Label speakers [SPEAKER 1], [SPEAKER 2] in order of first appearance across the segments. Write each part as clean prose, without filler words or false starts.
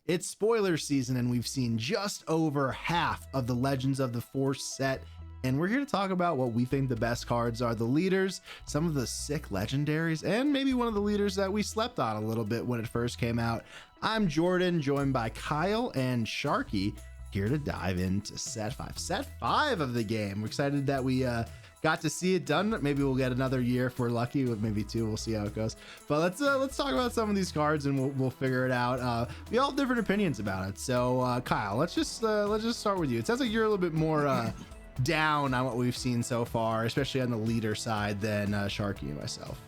[SPEAKER 1] It's spoiler season, and we've seen just over half of the Legends of the Force set. And we're here to talk about what we think the best cards are, the leaders, some of the sick legendaries, and maybe one of the leaders that we slept on a little bit when it first came out. I'm Jordan, joined by Kyle and Sharkey, here to dive into set 5 of the game. We're excited that we got to see it done. Maybe we'll get another year if we're lucky, with maybe 2. We'll see how it goes. But let's talk about some of these cards, and we'll figure it out. We all have different opinions about it. So Kyle, let's just start with you. It sounds like you're a little bit more down on what we've seen so far, especially on the leader side, than Sharkey and myself.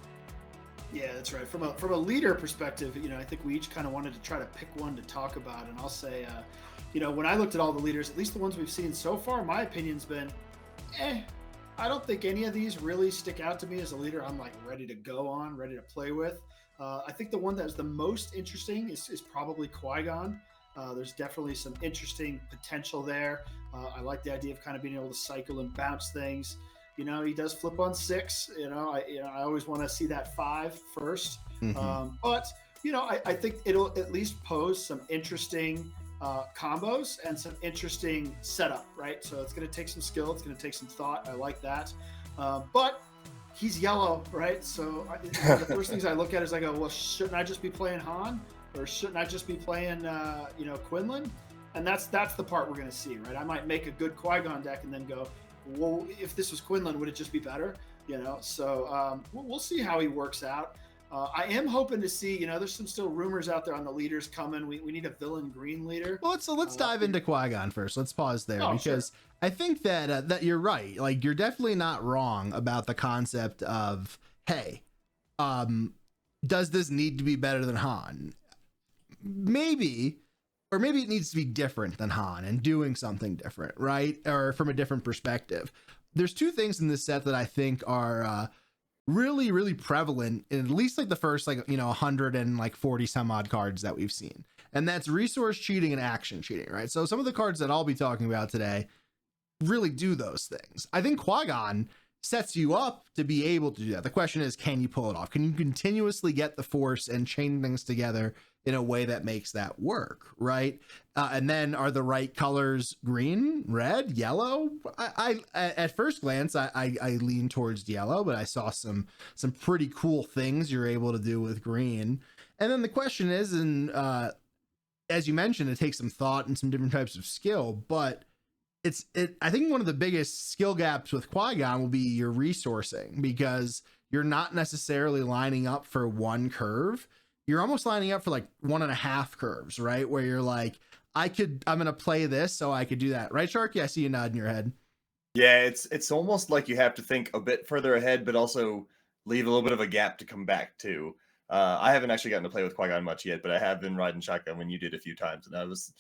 [SPEAKER 2] Yeah, that's right. From a leader perspective, I think we each kind of wanted to try to pick one to talk about. And I'll say, when I looked at all the leaders, at least the ones we've seen so far, my opinion's been, I don't think any of these really stick out to me as a leader I'm like ready to go on, ready to play with. I think the one that is the most interesting is probably Qui-Gon. There's definitely some interesting potential there. I like the idea of kind of being able to cycle and bounce things. He does flip on 6. I always want to see that 5 first. Mm-hmm. But I think it'll at least pose some interesting combos and some interesting setup, right? So it's going to take some skill. It's going to take some thought. I like that. But he's yellow, right? So the first things I look at is I go, well, shouldn't I just be playing Han? Or shouldn't I just be playing, Quinlan? And that's the part we're going to see, right? I might make a good Qui-Gon deck and then go, well, if this was Quinlan, would it just be better? So we'll see how he works out. I am hoping to see, there's some still rumors out there on the leaders coming. We need a villain green leader.
[SPEAKER 1] Well, let's dive into Qui-Gon first. Let's pause there because sure. I think that you're right. Like, you're definitely not wrong about the concept of, hey, does this need to be better than Han? Maybe it needs to be different than Han and doing something different, right? Or from a different perspective. There's 2 things in this set that I think are really, really prevalent in at least like the first 140 some odd cards that we've seen. And that's resource cheating and action cheating, right? So some of the cards that I'll be talking about today really do those things. I think Qui-Gon sets you up to be able to do that. The question is, can you pull it off? Can you continuously get the Force and chain things together in a way that makes that work, right? And then are the right colors green, red, yellow? I at first glance, I lean towards yellow, but I saw some pretty cool things you're able to do with green. And then the question is, and as you mentioned, it takes some thought and some different types of skill, but I think one of the biggest skill gaps with Qui-Gon will be your resourcing, because you're not necessarily lining up for one curve. You're almost lining up for like 1.5 curves, right? Where you're like, I'm going to play this so I could do that. Right, Sharky? I see you nodding your head.
[SPEAKER 3] Yeah, it's almost like you have to think a bit further ahead, but also leave a little bit of a gap to come back to. I haven't actually gotten to play with Qui-Gon much yet, but I have been riding shotgun when you did a few times, and I was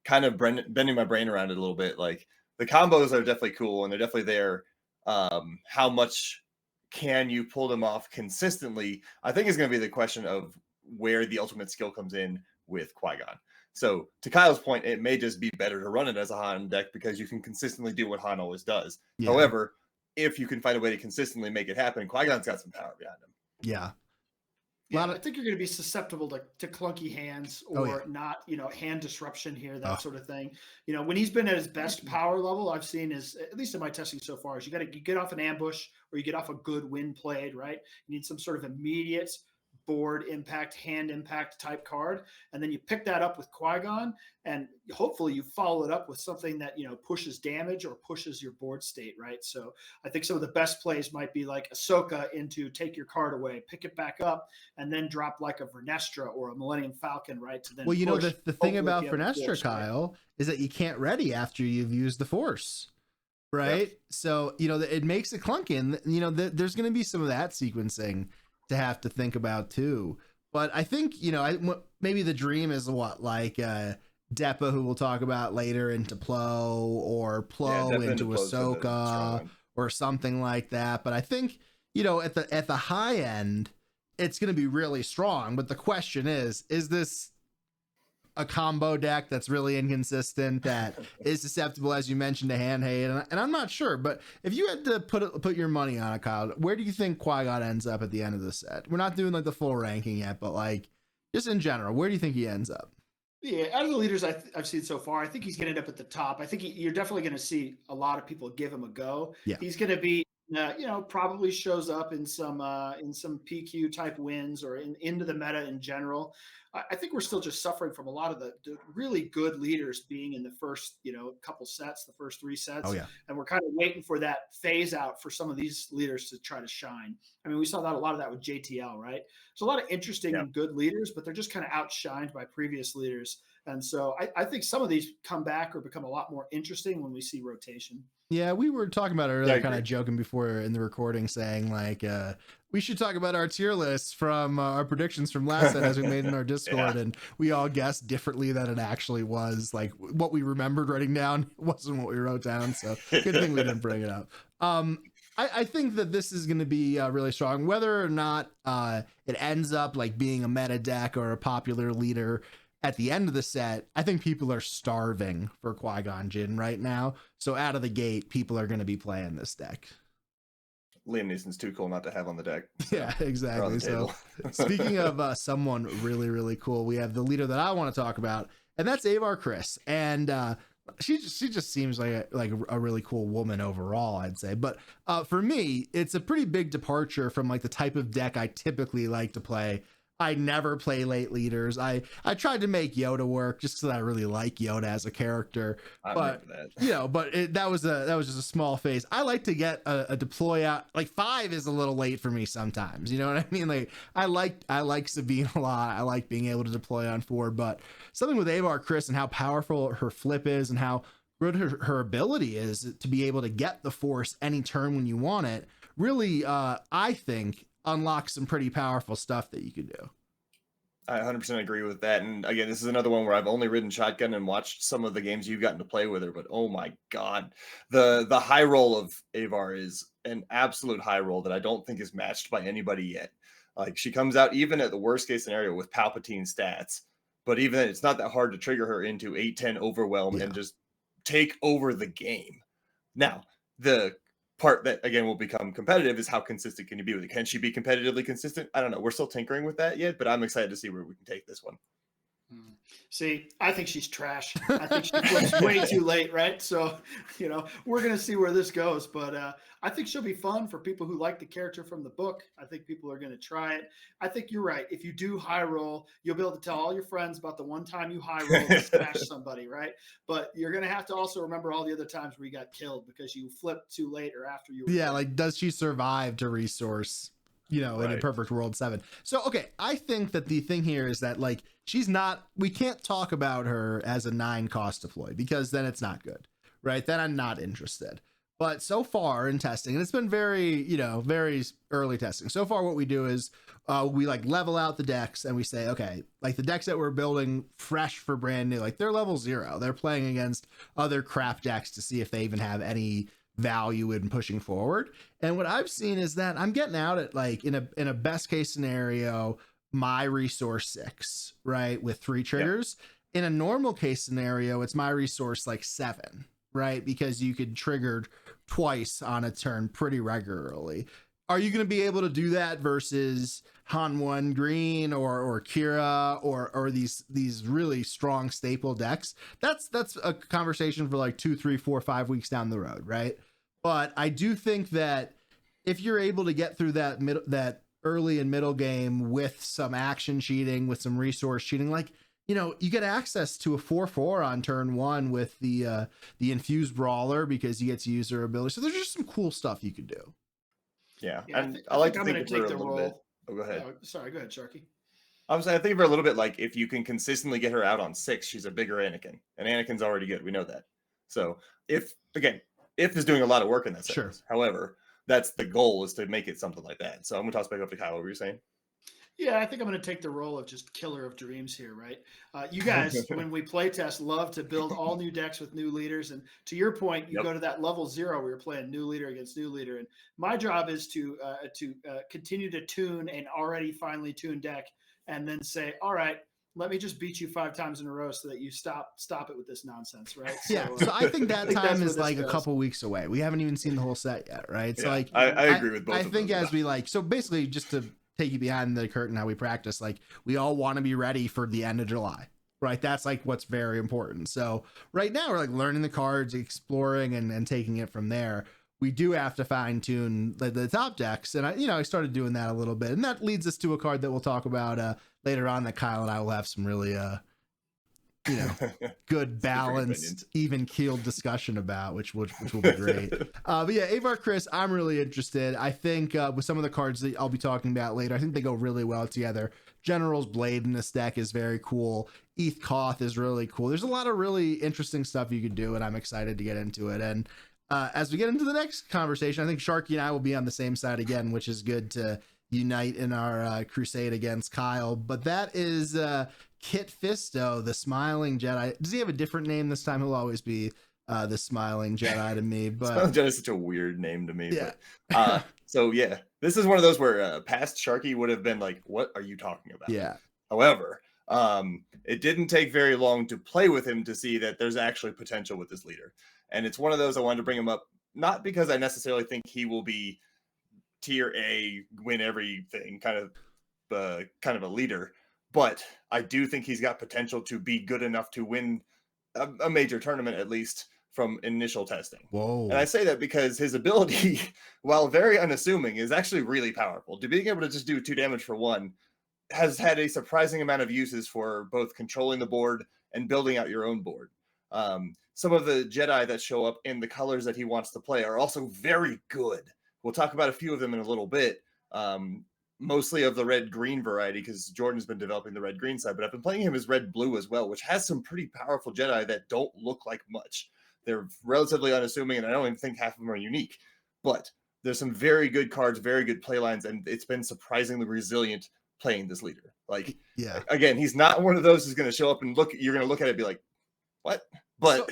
[SPEAKER 3] kind of bending my brain around it a little bit. Like, the combos are definitely cool, and they're definitely there. How much can you pull them off consistently, I think is going to be the question of where the ultimate skill comes in with Qui-Gon. So to Kyle's point, it may just be better to run it as a Han deck because you can consistently do what Han always does. Yeah. However, if you can find a way to consistently make it happen, Qui-Gon's got some power behind him.
[SPEAKER 1] Yeah.
[SPEAKER 2] I think you're going to be susceptible to clunky hands or not, hand disruption here, that sort of thing. When he's been at his best power level, I've seen is, at least in my testing so far, is you get off an ambush or you get off a good win played, right? You need some sort of immediate board impact, hand impact type card, and then you pick that up with Qui-Gon, and hopefully you follow it up with something that pushes damage or pushes your board state, right? So I think some of the best plays might be like Ahsoka into take your card away, pick it back up, and then drop like a Vernestra or a Millennium Falcon, right? To then
[SPEAKER 1] the thing about Vernestra, Kyle, is that you can't ready after you've used the Force. Right. Yep. So, it makes it clunky, and there's going to be some of that sequencing to have to think about too. But I think maybe the dream is like Depa, who we'll talk about later, into Plo, or Plo into Ahsoka, or something like that. But I think at the high end it's going to be really strong, but the question is this a combo deck that's really inconsistent, that is susceptible, as you mentioned, to hand hate? And I'm not sure, but if you had to put your money on it, Kyle, where do you think Qui-Gon ends up at the end of the set? We're not doing like the full ranking yet, but like just in general, where do you think he ends up?
[SPEAKER 2] Yeah, out of the leaders I've seen so far, I think he's going to end up at the top. I think you're definitely going to see a lot of people give him a go.
[SPEAKER 1] Yeah.
[SPEAKER 2] He's going to be, probably shows up in some PQ type wins or into the meta in general. I think we're still just suffering from a lot of the really good leaders being in the first, couple sets, the first 3 sets.
[SPEAKER 1] Oh yeah.
[SPEAKER 2] And we're kind of waiting for that phase out for some of these leaders to try to shine. I mean, we saw that a lot of that with JTL, right? There's a lot of interesting and good leaders, but they're just kind of outshined by previous leaders. And so I think some of these come back or become a lot more interesting when we see rotation.
[SPEAKER 1] Yeah, we were talking about it earlier, kind of joking before in the recording, saying like we should talk about our tier lists from our predictions from last set as we made in our Discord, and we all guessed differently than it actually was. Like what we remembered writing down wasn't what we wrote down, so good thing we didn't bring it up. I think that this is going to be really strong, whether or not it ends up like being a meta deck or a popular leader. At the end of the set, I think people are starving for Qui-Gon Jinn right now. So out of the gate, people are going to be playing this deck.
[SPEAKER 3] Liam Neeson's too cool not to have on the deck.
[SPEAKER 1] So yeah, exactly. So speaking of someone really, really cool, we have the leader that I want to talk about, and that's Avar Kriss. And she just seems like a really cool woman overall, I'd say. But for me, it's a pretty big departure from like the type of deck I typically like to play. I never play late leaders. I tried to make Yoda work just because I really like Yoda as a character. But that was just a small phase. I like to get a deploy out. Like 5 is a little late for me sometimes. You know what I mean? Like I like Sabine a lot. I like being able to deploy on 4. But something with Avar Kriss and how powerful her flip is and how good her ability is to be able to get the Force any turn when you want it. Really, I think unlocks some pretty powerful stuff that you could do.
[SPEAKER 3] I 100% agree with that. And again, this is another one where I've only ridden shotgun and watched some of the games you've gotten to play with her, but oh my God, the high roll of Avar is an absolute high roll that I don't think is matched by anybody yet. Like she comes out even at the worst case scenario with Palpatine stats, but even then it's not that hard to trigger her into 8-10 overwhelm and just take over the game. Now, the part that again will become competitive is how consistent can you be with it? Can she be competitively consistent? I don't know. We're still tinkering with that yet, but I'm excited to see where we can take this one.
[SPEAKER 2] See, I think she's trash. I think she flips way too late, right? So, we're going to see where this goes. But I think she'll be fun for people who like the character from the book. I think people are going to try it. I think you're right. If you do high roll, you'll be able to tell all your friends about the one time you high roll and smash somebody, right? But you're going to have to also remember all the other times where you got killed because you flipped too late or after you were
[SPEAKER 1] playing. Like, does she survive to resource? In a perfect world 7. So, okay, I think that the thing here is that like we can't talk about her as a 9 cost deploy because then it's not good, right? Then I'm not interested. But so far in testing, and it's been very, very early testing. So far, what we do is we like level out the decks and we say, okay, like the decks that we're building fresh for brand new, like they're level 0. They're playing against other crap decks to see if they even have any value in pushing forward. And what I've seen is that I'm getting out at like in a best case scenario, my resource 6, right? With 3 triggers. In a normal case scenario, it's my resource like 7, right? Because you could trigger twice on a turn pretty regularly. Are you going to be able to do that versus Han 1 green or Kira or these really strong staple decks? That's a conversation for like 2, 3, 4, 5 weeks down the road, right? But I do think that if you're able to get through that early and middle game with some action cheating, with some resource cheating, like you get access to a 4/4 on turn 1 with the infused brawler because you get to use their ability. So there's just some cool stuff you could do.
[SPEAKER 3] Yeah, and I like to think of her a little bit. Oh, go ahead.
[SPEAKER 2] Sorry, go ahead, Sharkey.
[SPEAKER 3] I think of her a little bit like if you can consistently get her out on 6, she's a bigger Anakin, and Anakin's already good. We know that. So if is doing a lot of work in that sense. Sure. However, that's the goal is to make it something like that. So I'm gonna toss back up to Kyle. What were you saying?
[SPEAKER 2] Yeah, I think I'm going to take the role of just killer of dreams here, right? You guys, when we play test, love to build all new decks with new leaders. And to your point, you go to that level 0 where you're playing new leader against new leader. And my job is to continue to tune an already finely tuned deck and then say, all right, let me just beat you 5 times in a row so that you stop it with this nonsense, right?
[SPEAKER 1] So I think that time is like a couple weeks away. We haven't even seen the whole set yet, right? So like
[SPEAKER 3] I agree with both. I
[SPEAKER 1] think as we so basically just to take you behind the curtain how we practice, like we all want to be ready for the end of July, right? That's like what's very important. So right now we're like learning the cards, exploring, and taking it from there. We do have to fine tune the top decks, and I started doing that a little bit, and that leads us to a card that we'll talk about later on. That Kyle and I will have some really good balanced, even keeled discussion about, which will be great. But yeah, Avar Chris, I'm really interested. I think with some of the cards that I'll be talking about later, I think they go really well together. General's Blade in this deck is very cool. Eth Koth is really cool. There's a lot of really interesting stuff you could do, and I'm excited to get into it. And as we get into the next conversation, I think Sharkey and I will be on the same side again, which is good to unite in our crusade against Kyle. But that is Kit Fisto, the Smiling Jedi. Does he have a different name this time? He'll always be the Smiling Jedi to me. But
[SPEAKER 3] Smiling Jedi is such a weird name to me.
[SPEAKER 1] Yeah.
[SPEAKER 3] But, so yeah, this is one of those where past Sharkey would have been like, "What are you talking about?"
[SPEAKER 1] Yeah.
[SPEAKER 3] However, it didn't take very long to play with him to see that there's actually potential with this leader. And it's one of those I wanted to bring him up, not because I necessarily think he will be tier A, win everything, kind of a leader, but I do think he's got potential to be good enough to win a major tournament, at least from initial testing.
[SPEAKER 1] Whoa.
[SPEAKER 3] And I say that because his ability, while very unassuming, is actually really powerful. To being able to just do 2 damage for 1 has had a surprising amount of uses for both controlling the board and building out your own board. Some of the Jedi that show up in the colors that he wants to play are also very good. We'll talk about a few of them in a little bit, mostly of the red-green variety, because Jordan's been developing the red-green side, but I've been playing him as red-blue as well, which has some pretty powerful Jedi that don't look like much. They're relatively unassuming, and I don't even think half of them are unique. But there's some very good cards, very good play lines, and it's been surprisingly resilient playing this leader. Like,
[SPEAKER 1] yeah,
[SPEAKER 3] again, he's not one of those who's going to show up and you're going to look at it and be like, what? But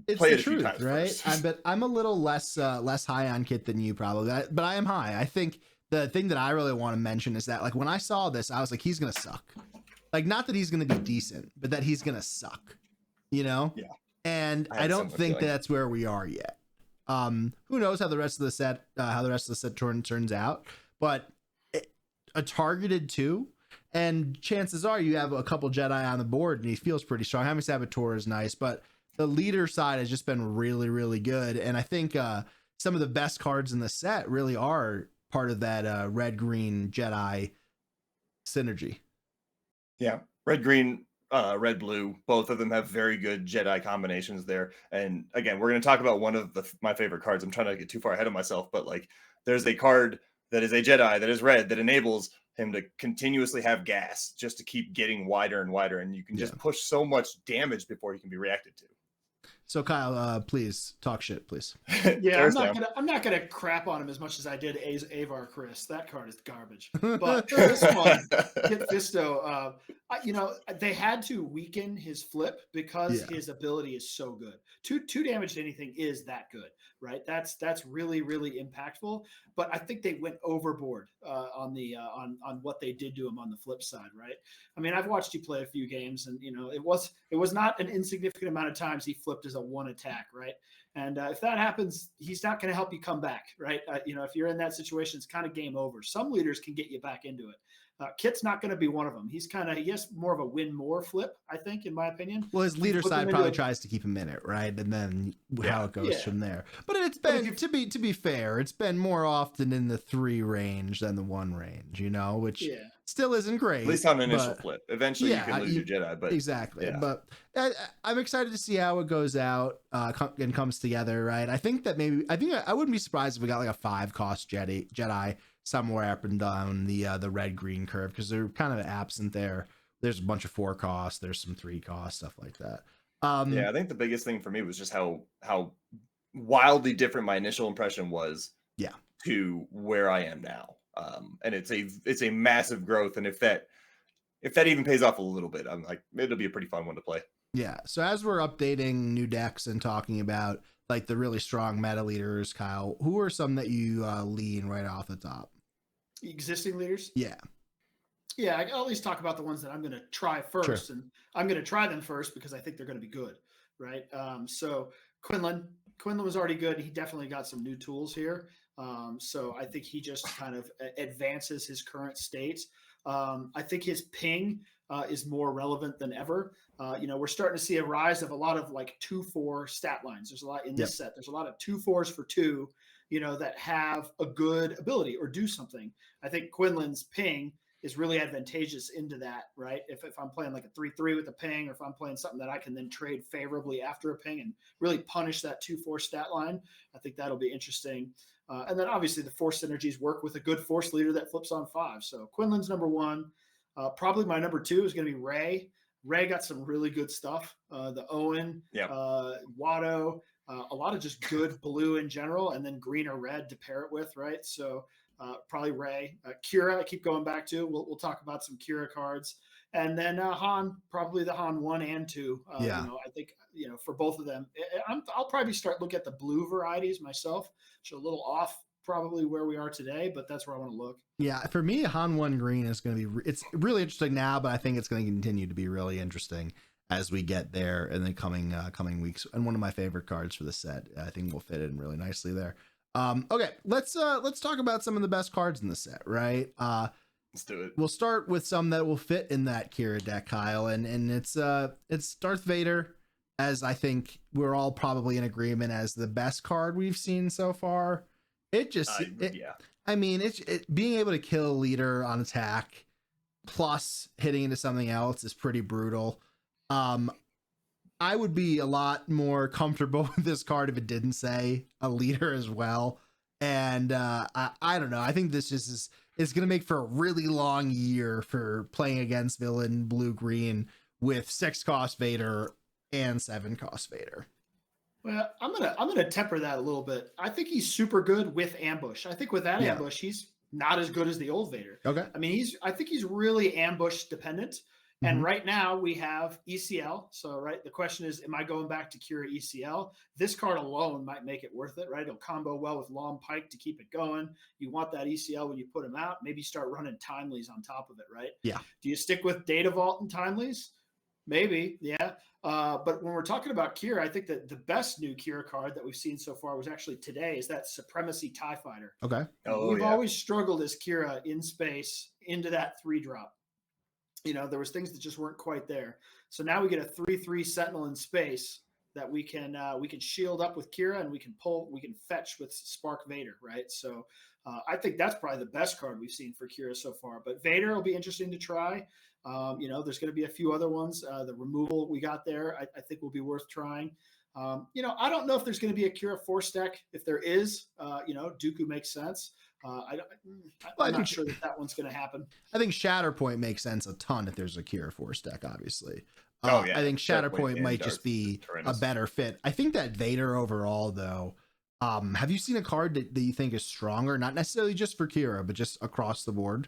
[SPEAKER 1] it's
[SPEAKER 3] play
[SPEAKER 1] the
[SPEAKER 3] it a few
[SPEAKER 1] truth,
[SPEAKER 3] times
[SPEAKER 1] right? But I'm a little less high on Kit than you probably, but I am high. I think the thing that I really want to mention is that, like, when I saw this, I was like, he's gonna suck. Like, not that he's gonna be decent, but that he's gonna suck.
[SPEAKER 3] Yeah.
[SPEAKER 1] And I don't think that's where we are yet. Who knows how the rest of the set turns out, but a targeted 2. And chances are you have a couple Jedi on the board and he feels pretty strong. Having Saboteur is nice, but the leader side has just been really, really good. And I think some of the best cards in the set really are part of that red-green Jedi synergy.
[SPEAKER 3] Yeah. Red-green, red-blue, both of them have very good Jedi combinations there. And again, we're going to talk about one of my favorite cards. I'm trying to get too far ahead of myself, but like there's a card that is a Jedi that is red that enables him to continuously have gas just to keep getting wider and wider, and you can just push so much damage before he can be reacted to.
[SPEAKER 1] So Kyle, please talk shit, please.
[SPEAKER 2] Yeah, I'm not gonna crap on him as much as I did Avar Chris. That card is garbage. But this one, Kit Fisto, they had to weaken his flip because his ability is so good. Two damage to anything is that good, right? That's really, really impactful. But I think they went overboard on what they did to him on the flip side, right? I mean, I've watched you play a few games, and it was not an insignificant amount of times he flipped as a 1 attack, right? And if that happens, he's not going to help you come back, right? If you're in that situation, it's kind of game over. Some leaders can get you back into it. Kit's not going to be one of them. He has more of a win more flip, I think, in my opinion.
[SPEAKER 1] Well, his leader side probably tries to keep him in it, right? And then how it goes from there. But it's been, to be fair, it's been more often in the 3 range than the 1 range, which still isn't great.
[SPEAKER 3] At least on initial flip. Eventually you can lose your Jedi, but
[SPEAKER 1] exactly. Yeah. But I'm excited to see how it goes out and comes together, right? I think I wouldn't be surprised if we got like a 5-cost Jedi somewhere up and down the red-green curve, because they're kind of absent there. There's a bunch of 4 costs, there's some 3 costs, stuff like that.
[SPEAKER 3] I think the biggest thing for me was just how wildly different my initial impression was to where I am now. And it's a massive growth, and if that even pays off a little bit, I'm like, it'll be a pretty fun one to play.
[SPEAKER 1] Yeah. So as we're updating new decks and talking about like the really strong meta leaders, Kyle, who are some that you lean right off the top?
[SPEAKER 2] Existing leaders?
[SPEAKER 1] Yeah.
[SPEAKER 2] Yeah, I'll at least talk about the ones that I'm going to try first. Sure. And I'm going to try them first because I think they're going to be good, right? So Quinlan was already good. He definitely got some new tools here. So I think he just kind of advances his current state. I think his ping is more relevant than ever. We're starting to see a rise of a lot of like 2/4 stat lines. There's a lot in this set. There's a lot of 2/4s for 2, that have a good ability or do something. I think Quinlan's ping is really advantageous into that, right? If I'm playing like a 3/3 with a ping, or if I'm playing something that I can then trade favorably after a ping and really punish that 2/4 stat line, I think that'll be interesting. And then obviously the force synergies work with a good force leader that flips on 5. So Quinlan's number 1. Probably my number 2 is going to be Ray. Ray got some really good stuff. The Owen, Watto, a lot of just good blue in general, and then green or red to pair it with, right? So probably Ray. Kira, I keep going back to. We'll talk about some Kira cards. And then Han, probably the Han 1 and 2. I think, for both of them, I'll probably start looking at the blue varieties myself, which are a little off probably where we are today, but that's where I want to look.
[SPEAKER 1] Yeah, for me, Han 1 green is going to be, it's really interesting now, but I think it's going to continue to be really interesting as we get there in the coming weeks. And one of my favorite cards for the set, I think will fit in really nicely there. Okay, let's talk about some of the best cards in the set, right?
[SPEAKER 3] Let's do it.
[SPEAKER 1] We'll start with some that will fit in that Kira deck, Kyle, and it's Darth Vader, as I think we're all probably in agreement as the best card we've seen so far. It just, I mean, it's being able to kill a leader on attack plus hitting into something else is pretty brutal. I would be a lot more comfortable with this card if it didn't say a leader as well. And I don't know. I think this just is going to make for a really long year for playing against villain blue-green with 6-cost Vader and 7-cost Vader.
[SPEAKER 2] Well, I'm gonna temper that a little bit. I think he's super good with ambush. I think with that ambush, he's not as good as the old Vader.
[SPEAKER 1] Okay.
[SPEAKER 2] I mean, I think he's really ambush dependent. And right now we have ECL. So, right, the question is, am I going back to Kira ECL? This card alone might make it worth it, right? It'll combo well with Long Pike to keep it going. You want that ECL when you put him out. Maybe start running Timelies on top of it, right?
[SPEAKER 1] Yeah.
[SPEAKER 2] Do you stick with Data Vault and Timelies? Maybe, yeah. But when we're talking about Kira, I think that the best new Kira card that we've seen so far was actually today, is that Supremacy TIE Fighter.
[SPEAKER 1] Okay.
[SPEAKER 2] We've always struggled as Kira in space into that 3-drop. There was things that just weren't quite there. So now we get a 3/3 Sentinel in space that we can shield up with Kira, and we can fetch with Spark Vader, right? So I think that's probably the best card we've seen for Kira so far. But Vader will be interesting to try. There's going to be a few other ones. The removal we got there, I think will be worth trying. I don't know if there's going to be a Kira Force deck. If there is, Dooku makes sense. I'm not sure that one's going to happen.
[SPEAKER 1] I think Shatterpoint makes sense a ton if there's a Kira Force deck, obviously.
[SPEAKER 3] I
[SPEAKER 1] think Shatterpoint might just be a better fit. I think that Vader overall, though, have you seen a card that you think is stronger? Not necessarily just for Kira, but just across the board?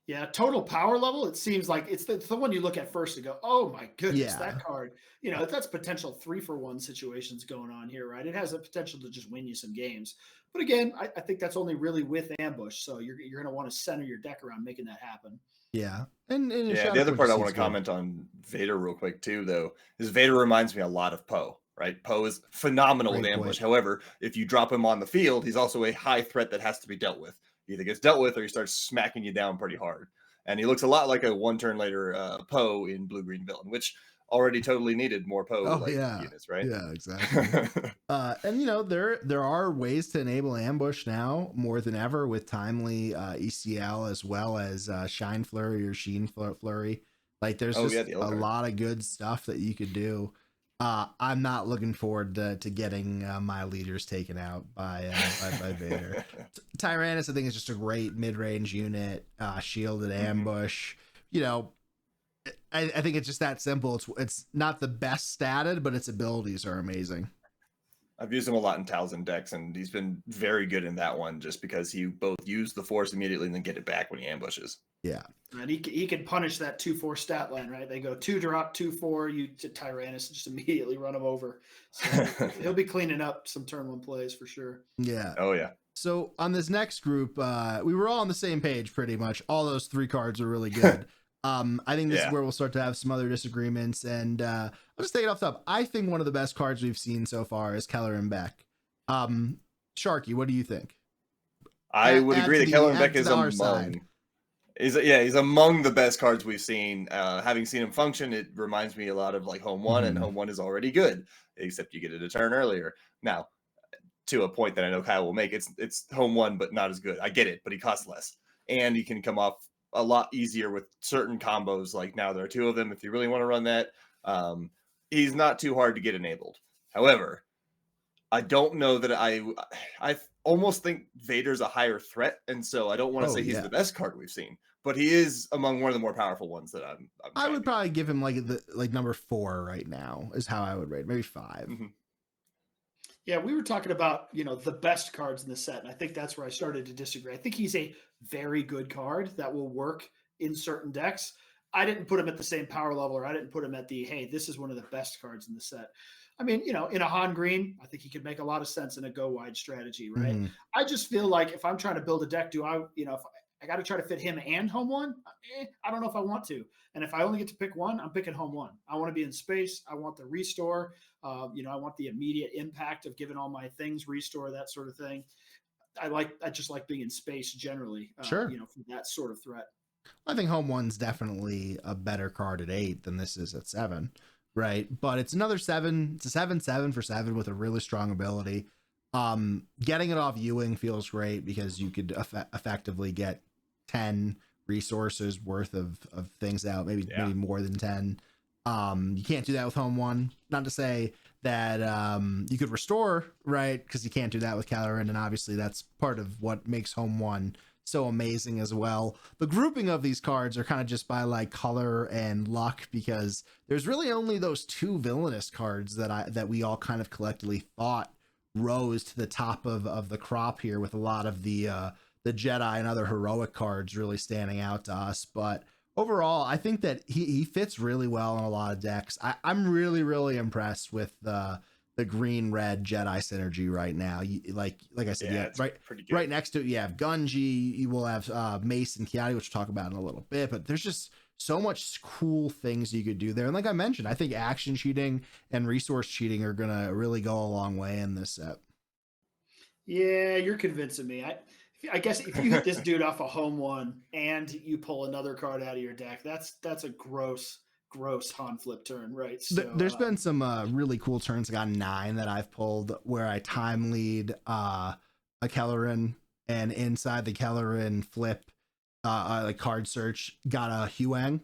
[SPEAKER 2] Yeah, total power level, it seems like it's the one you look at first and go, oh my goodness, that card. That's potential 3-for-1 situations going on here, right? It has a potential to just win you some games. But again, I think that's only really with ambush. So you're going to want to center your deck around making that happen.
[SPEAKER 1] Yeah.
[SPEAKER 3] And the other part I want to comment on Vader real quick too, though, is Vader reminds me a lot of Poe, right? Poe is phenomenal with ambush. However, if you drop him on the field, he's also a high threat that has to be dealt with. He either gets dealt with or he starts smacking you down pretty hard. And he looks a lot like a 1 turn later Poe in blue-green villain, which already totally needed more Poe units, right?
[SPEAKER 1] Yeah, exactly. And there are ways to enable ambush now more than ever with timely ECL, as well as Shine Flurry or Sheen Flurry. Like there's a lot of good stuff that you could do. I'm not looking forward to getting my leaders taken out by Vader. Tyrannus, I think, is just a great mid-range unit, shielded ambush. I think it's just that simple. It's not the best statted, but its abilities are amazing.
[SPEAKER 3] I've used him a lot in Talzin decks, and he's been very good in that one just because he both use the Force immediately and then get it back when he ambushes.
[SPEAKER 1] Yeah.
[SPEAKER 2] And he can punish that 2/4 stat line, right? They go 2-drop, 2/4, you to Tyrannus and just immediately run him over. So he'll be cleaning up some turn 1 plays for sure.
[SPEAKER 1] Yeah.
[SPEAKER 3] Oh, yeah.
[SPEAKER 1] So on this next group, we were all on the same page pretty much. All those 3 cards are really good. I think this is where we'll start to have some other disagreements. And I'll just take it off the top. I think one of the best cards we've seen so far is Keller and Beck. Sharkey, what do you think?
[SPEAKER 3] I would agree that Keller and Beck is among. He's among the best cards we've seen. Having seen him function, it reminds me a lot of like Home One, and Home One is already good, except you get it a turn earlier. Now, to a point that I know Kyle will make, it's Home One, but not as good. I get it, but he costs less, and he can come off a lot easier with certain combos. Like now there are 2 of them. If you really want to run that, he's not too hard to get enabled. However, I don't know that I almost think Vader's a higher threat, and so I don't want to say he's the best card we've seen, but he is among one of the more powerful ones that
[SPEAKER 1] I would probably give him like number 4 right now is how I would rate, maybe 5.
[SPEAKER 2] Yeah, we were talking about, the best cards in the set, and I think that's where I started to disagree. I think he's a very good card that will work in certain decks. I didn't put him at the same power level, or I didn't put him at the, hey, this is one of the best cards in the set. I mean, in a Han Green, I think he could make a lot of sense in a go wide strategy, right? I just feel like if I'm trying to build a deck, do I, if I got to try to fit him and Home One, I don't know if I want to. And if I only get to pick one, I'm picking Home One. I want to be in space. I want the restore. I want the immediate impact of giving all my things restore, that sort of thing. I just like being in space generally.
[SPEAKER 1] Sure.
[SPEAKER 2] For that sort of threat.
[SPEAKER 1] I think Home One's definitely a better card at 8 than this is at 7, right? But it's another 7. It's a 7/7 for 7 with a really strong ability. Getting it off Ewing feels great because you could effectively get 10 resources worth of things out, maybe more than 10. You can't do that with Home One. Not to say that you could restore, right? Because you can't do that with Caloran, and obviously that's part of what makes Home One so amazing as well. The grouping of these cards are kind of just by like color and luck, because there's really only those 2 villainous cards that we all kind of collectively thought rose to the top of the crop here, with a lot of the Jedi and other heroic cards really standing out to us. But overall, I think that he fits really well in a lot of decks. I'm really, really impressed with the green-red Jedi synergy right now. Like I said, right next to it, you have Gunji, you will have Mace and Kiadi, which we'll talk about in a little bit, but there's just so much cool things you could do there. And like I mentioned, I think action cheating and resource cheating are going to really go a long way in this set. Yeah,
[SPEAKER 2] you're convincing me. I guess if you hit this dude off a Home One and you pull another card out of your deck, that's a gross Han flip turn, right? So
[SPEAKER 1] there's been some really cool turns. I got 9 that I've pulled where I time lead a Kelleran, and inside the Kelleran flip, like card search, got a Huang,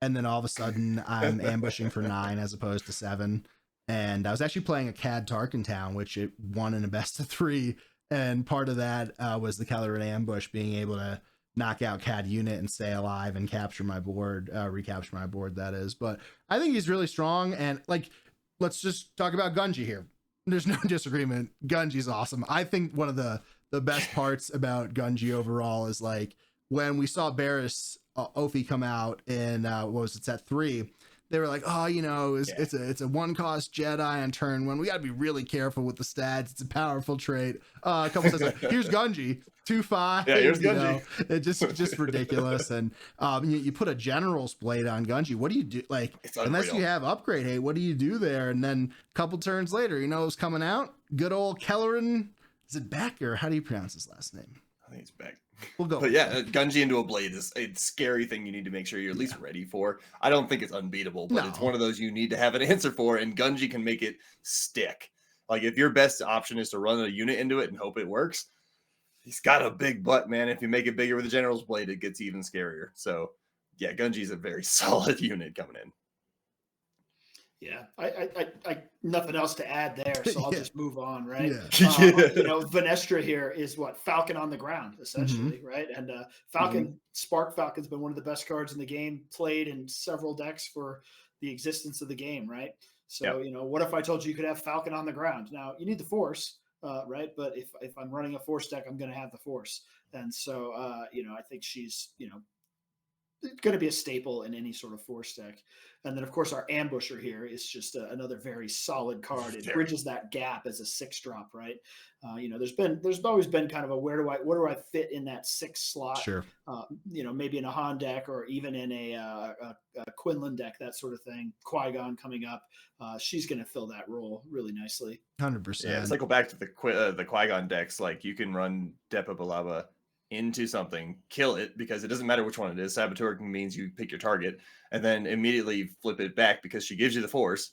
[SPEAKER 1] and then all of a sudden I'm ambushing for 9 as opposed to 7. And I was actually playing a Cad Tarkentown, which it won in a best of 3. And part of that was the Kelleran ambush being able to knock out Cad unit and stay alive and capture my board, recapture my board, that is. But I think he's really strong. And like, let's just talk about Gunji here. There's no disagreement. Gunji's awesome. I think one of the best parts about Gunji overall is like when we saw Barriss Ophi come out in what was it, set 3, they were like, oh, it's a 1-cost Jedi on turn 1. We got to be really careful with the stats. It's a powerful trait. A couple says, here's Gunji, 2/5.
[SPEAKER 3] Yeah, here's Gunji.
[SPEAKER 1] It's just ridiculous. And you put a General's Blade on Gunji. What do you do? Like, unless you have upgrade, hey, what do you do there? And then a couple turns later, who's coming out? Good old Kelleran. Is it Beck, or how do you pronounce his last name?
[SPEAKER 3] I think it's Beck.
[SPEAKER 1] We'll go.
[SPEAKER 3] But yeah, Gunji into a blade is a scary thing you need to make sure you're at least ready for. I don't think it's unbeatable, but it's one of those you need to have an answer for, and Gunji can make it stick. Like if your best option is to run a unit into it and hope it works, he's got a big butt, man. If you make it bigger with the General's Blade, it gets even scarier. So yeah, Gunji's a very solid unit coming in.
[SPEAKER 2] Yeah, I nothing else to add there, so I'll just move on, right? Venestra here is what? Falcon on the ground, essentially, right? And Spark Falcon's been one of the best cards in the game, played in several decks for the existence of the game, right? So, what if I told you could have Falcon on the ground? Now, you need the Force, right? But if I'm running a Force deck, I'm going to have the Force. And so, I think she's, going to be a staple in any sort of Force deck. And then, of course, our Ambusher here is just another very solid card. It bridges that gap as a 6-drop, right? There's always been kind of a where do I fit in that 6 slot?
[SPEAKER 1] Sure.
[SPEAKER 2] Maybe in a Han deck or even in a Quinlan deck, that sort of thing. Qui-Gon coming up, she's going to fill that role really nicely.
[SPEAKER 1] 100%.
[SPEAKER 3] Yeah, let's go back to the Qui-Gon decks. Like you can run Depa Billaba into something, kill it, because it doesn't matter which one it is. Saboteur means you pick your target, and then immediately flip it back because she gives you the force.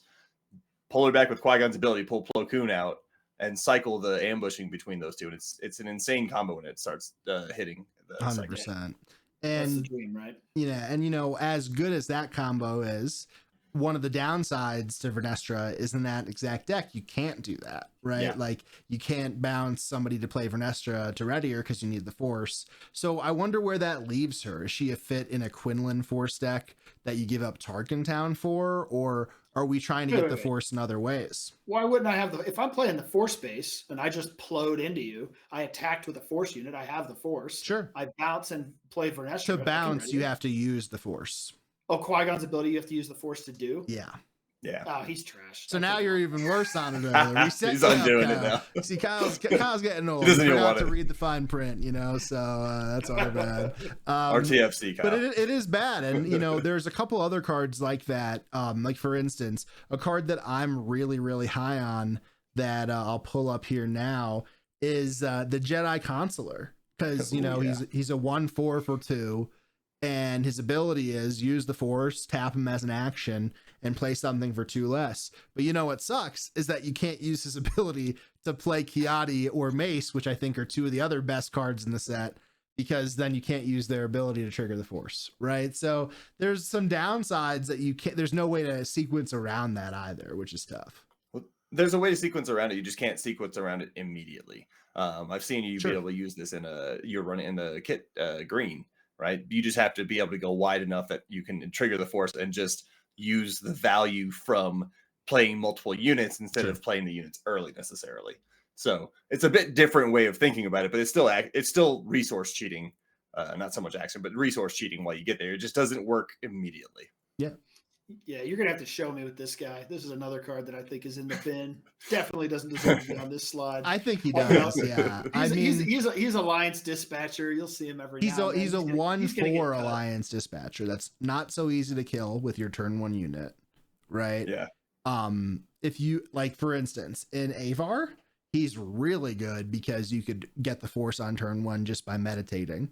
[SPEAKER 3] Pull her back with Qui-Gon's ability, pull Plo Koon out, and cycle the ambushing between those two. And it's an insane combo when it starts hitting the
[SPEAKER 1] 100%.
[SPEAKER 2] That's
[SPEAKER 1] And
[SPEAKER 2] the dream, right?
[SPEAKER 1] yeah, and as good as that combo is, one of the downsides to Vernestra is in that exact deck, you can't do that, right?
[SPEAKER 3] Yeah.
[SPEAKER 1] Like you can't bounce somebody to play Vernestra to ready her because you need the force. So I wonder where that leaves her. Is she a fit in a Quinlan force deck that you give up Tarkin Town for, or are we trying to get the force in other ways?
[SPEAKER 2] Why wouldn't I have if I'm playing the force base and I just plowed into you, I attacked with a force unit, I have the force.
[SPEAKER 1] Sure.
[SPEAKER 2] I bounce and play Vernestra.
[SPEAKER 1] To bounce, you have to use the force.
[SPEAKER 2] Oh, Qui-Gon's ability you have to use the force to do?
[SPEAKER 1] Yeah.
[SPEAKER 3] Yeah.
[SPEAKER 2] Oh, he's trash.
[SPEAKER 1] So now you're even worse on it.
[SPEAKER 3] He's undoing it now.
[SPEAKER 1] See, Kyle's getting old.
[SPEAKER 3] He doesn't even want
[SPEAKER 1] to read the fine print, so that's all bad.
[SPEAKER 3] RTFC, Kyle.
[SPEAKER 1] But it is bad. And, there's a couple other cards like that. Like, for instance, a card that I'm really, really high on that I'll pull up here now is the Jedi Consular. Because, he's a 1/4 for 2. And his ability is use the force, tap him as an action, and play something for 2 less. But what sucks is that you can't use his ability to play Kiadi or Mace, which I think are 2 of the other best cards in the set, because then you can't use their ability to trigger the force, right? So there's some downsides that you can't, there's no way to sequence around that either, which is tough.
[SPEAKER 3] Well, there's a way to sequence around it. You just can't sequence around it immediately. I've seen you be able to use this you're running in the kit green. Right, you just have to be able to go wide enough that you can trigger the force and just use the value from playing multiple units instead of playing the units early necessarily. So it's a bit different way of thinking about it, but it's still resource cheating, not so much action, but resource cheating while you get there. It just doesn't work immediately.
[SPEAKER 2] Yeah, you're gonna have to show me with this guy. This is another card that I think is in the bin. Definitely doesn't deserve to be on this slide.
[SPEAKER 1] I think he does. Yeah,
[SPEAKER 2] he's Alliance Dispatcher. You'll see him every.
[SPEAKER 1] He's a 1/4 Alliance Dispatcher. That's not so easy to kill with your turn 1 unit, right?
[SPEAKER 3] Yeah.
[SPEAKER 1] If you for instance, in Avar, he's really good because you could get the force on turn 1 just by meditating.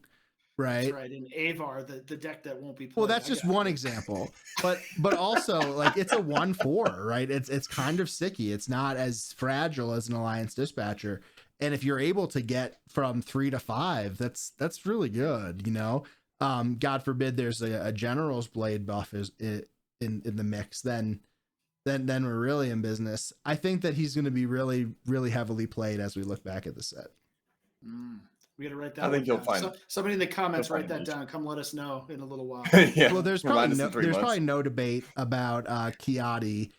[SPEAKER 1] Right.
[SPEAKER 2] That's right. In Avar, the deck that won't be played.
[SPEAKER 1] Well, that's just one example. But also it's a 1/4, right? It's kind of sticky. It's not as fragile as an Alliance Dispatcher. And if you're able to get from 3 to 5, that's really good, God forbid there's a General's Blade buff in the mix, then we're really in business. I think that he's going to be really, really heavily played as we look back at the set.
[SPEAKER 2] We got to write that.
[SPEAKER 3] I think you'll find
[SPEAKER 2] somebody in the comments. Write that down. Come let us know in a little while.
[SPEAKER 1] Yeah. Well, there's probably no debate about Kiadi.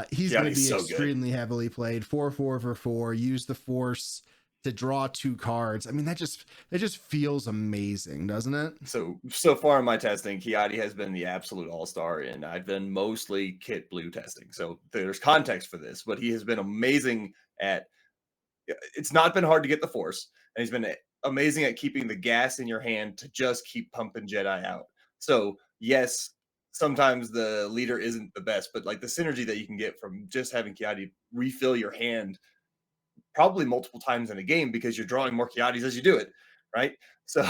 [SPEAKER 1] He's going to be extremely heavily played. 4/4 for 4. Use the force to draw 2 cards. I mean, that just feels amazing, doesn't it?
[SPEAKER 3] So far in my testing, Kiadi has been the absolute all-star, and I've been mostly kit blue testing. So there's context for this, but he has been amazing at. It's not been hard to get the force, and he's been amazing at keeping the gas in your hand to just keep pumping Jedi out. So yes, sometimes the leader isn't the best, but the synergy that you can get from just having Kiadi refill your hand probably multiple times in a game because you're drawing more Kiadis as you do it, right? So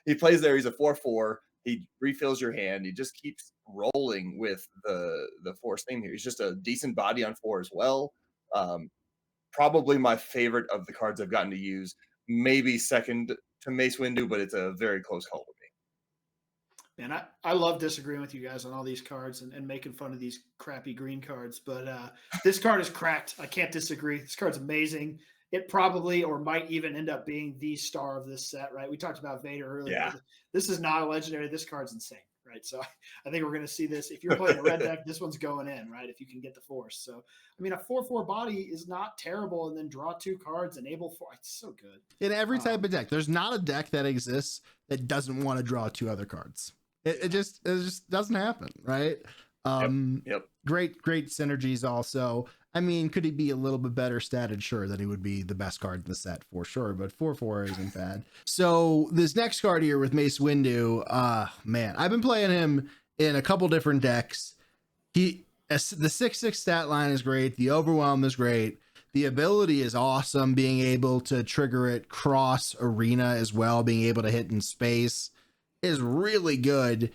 [SPEAKER 3] he plays there. He's a 4/4. He refills your hand. He just keeps rolling with the force theme here. He's just a decent body on 4 as well. Probably my favorite of the cards I've gotten to use. Maybe second to Mace Windu, but it's a very close call with me.
[SPEAKER 2] Man, I love disagreeing with you guys on all these cards and making fun of these crappy green cards, but this card is cracked. I can't disagree. This card's amazing. It probably or might even end up being the star of this set, right? We talked about Vader earlier.
[SPEAKER 3] Yeah.
[SPEAKER 2] This is not a legendary. This card's insane, right? So I think we're going to see this. If you're playing a red deck, this one's going in, right? If you can get the force. So, I mean, a 4/4 body is not terrible, and then draw 2 cards, enable 4. It's so good. In
[SPEAKER 1] every type of deck, there's not a deck that exists that doesn't want to draw 2 other cards. It just doesn't happen, right?
[SPEAKER 3] Yep.
[SPEAKER 1] Great synergies also. I mean, could he be a little bit better statted? Sure, then he would be the best card in the set for sure, but 4/4 isn't bad. So this next card here with Mace Windu, man, I've been playing him in a couple different decks. The 6/6 stat line is great. The overwhelm is great. The ability is awesome. Being able to trigger it cross arena as well, being able to hit in space is really good.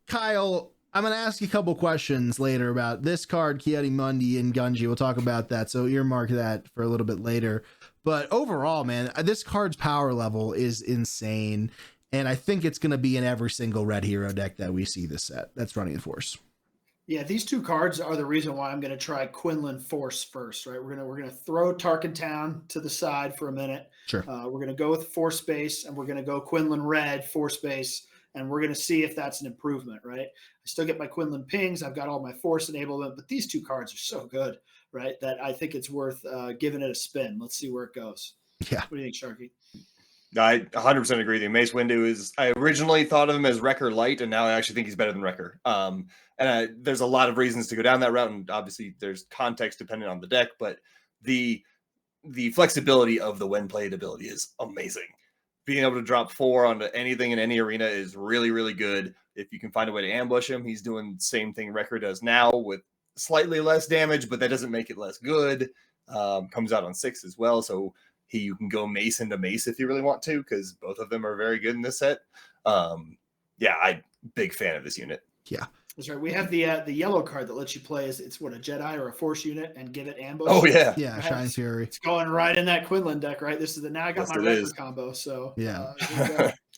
[SPEAKER 1] Kyle, I'm going to ask you a couple questions later about this card, Ki-Adi-Mundi and Gunji. We'll talk about that, so earmark that for a little bit later. But overall, man, this card's power level is insane, and I think it's going to be in every single red hero deck that we see this set that's running the Force.
[SPEAKER 2] Yeah, these two cards are the reason why I'm going to try Quinlan Force first, right? We're gonna throw Tarkin Town to the side for a minute.
[SPEAKER 1] Sure.
[SPEAKER 2] We're gonna go with Force Base, and we're gonna go Quinlan Red Force Base, and we're gonna see if that's an improvement, right? I still get my Quinlan pings. I've got all my Force enablement, but these two cards are so good, right? That I think it's worth giving it a spin. Let's see where it goes.
[SPEAKER 1] Yeah.
[SPEAKER 2] What do you think, Sharkey?
[SPEAKER 3] I 100% agree with you. Mace Windu is, I originally thought of him as Wrecker Light, and now I actually think he's better than Wrecker. There's a lot of reasons to go down that route, and obviously there's context dependent on the deck, but the flexibility of the when played ability is amazing. Being able to drop 4 onto anything in any arena is really, really good. If you can find a way to ambush him, he's doing the same thing Wrecker does now with slightly less damage, but that doesn't make it less good. Comes out on 6 as well, so you can go Mace into Mace if you really want to, because both of them are very good in this set. I'm big fan of this unit.
[SPEAKER 1] Yeah.
[SPEAKER 2] That's right. We have the yellow card that lets you play it's what, a Jedi or a Force unit and give it ambush.
[SPEAKER 3] Oh yeah,
[SPEAKER 1] yeah, right. Shine Fury.
[SPEAKER 2] It's going right in that Quinlan deck, right? This is now I got my Wrecker combo. So
[SPEAKER 1] yeah,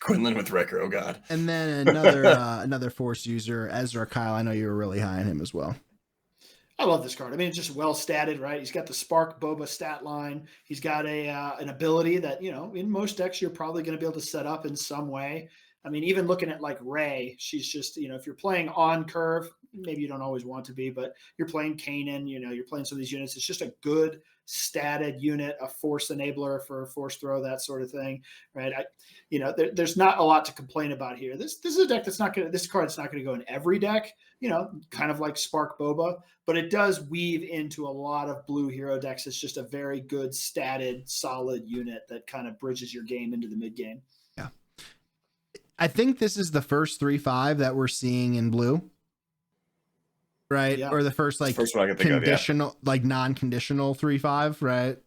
[SPEAKER 3] Quinlan with Wrecker. Oh god.
[SPEAKER 1] And then another Force user, Ezra. Kyle, I know you were really high on him as well.
[SPEAKER 2] I love this card. I mean, it's just well statted, right? He's got the Spark Boba stat line. He's got an ability that, in most decks you're probably going to be able to set up in some way. I mean, even looking at like Rey, she's just, if you're playing on curve, maybe you don't always want to be, but you're playing Kanan, you're playing some of these units. It's just a good statted unit, a Force enabler for a Force throw, that sort of thing, right? There's not a lot to complain about here. This is a deck this card's not going to go in every deck, kind of like Spark Boba, but it does weave into a lot of blue hero decks. It's just a very good statted, solid unit that kind of bridges your game into the mid game.
[SPEAKER 1] Yeah. I think this is the first 3/5 that we're seeing in blue. Right. Yeah. Or the first one I can think conditional, of, like non-conditional 3/5, right?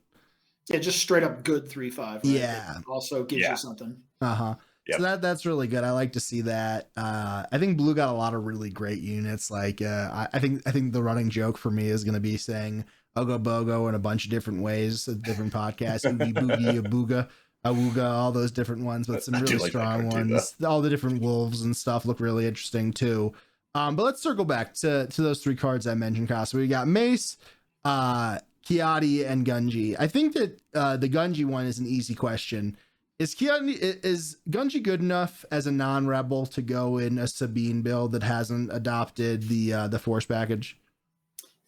[SPEAKER 2] Yeah, just straight up good 3/5. Right?
[SPEAKER 1] Yeah.
[SPEAKER 2] It also gives you something.
[SPEAKER 1] Uh-huh. Yep. So that's really good. I like to see that. I think blue got a lot of really great units. Like I think the running joke for me is going to be saying Ogo Bogo in a bunch of different ways, different podcasts, Oogie Boogie, Abuga, Awuga, all those different ones, but some really strong ones. All the different wolves and stuff look really interesting too. But let's circle back to those 3 cards I mentioned, Kyle. So we got Mace, Ki-Adi, and Gunji. I think that the Gunji one is an easy question. Is Gunji good enough as a non-rebel to go in a Sabine build that hasn't adopted the Force package?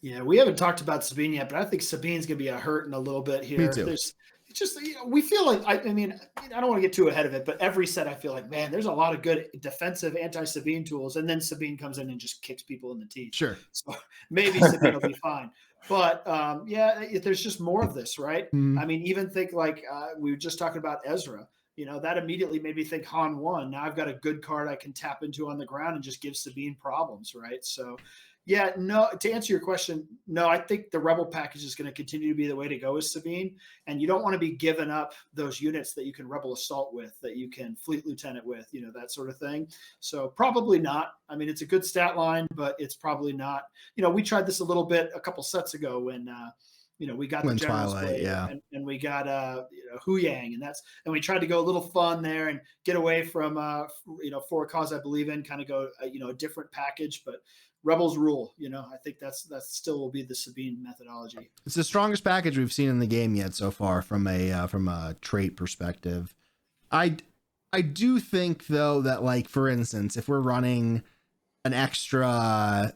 [SPEAKER 2] Yeah, we haven't talked about Sabine yet, but I think Sabine's gonna be a hurting a little bit here.
[SPEAKER 1] Me too.
[SPEAKER 2] It's just, we feel like, I don't want to get too ahead of it, but every set I feel like, man, there's a lot of good defensive anti-Sabine tools, and then Sabine comes in and just kicks people in the teeth.
[SPEAKER 1] Sure.
[SPEAKER 2] So maybe Sabine will be fine. But there's just more of this, right? Mm-hmm. I mean, even think like we were just talking about Ezra. That immediately made me think Han 1. Now I've got a good card I can tap into on the ground and just give Sabine problems, right? So yeah, no, to answer your question, no, I think the Rebel package is going to continue to be the way to go with Sabine. And you don't want to be giving up those units that you can Rebel Assault with, that you can Fleet Lieutenant with, that sort of thing. So probably not. I mean, it's a good stat line, but it's probably not. We tried this a little bit a couple sets ago when we got the General's Blade, and we got Hu Yang, and we tried to go a little fun there and get away from For a Cause I Believe In, kind of go a different package, but Rebels rule. I think that's still will be the Sabine methodology.
[SPEAKER 1] It's the strongest package we've seen in the game yet so far from a trait perspective. I do think though that, like, for instance, if we're running an extra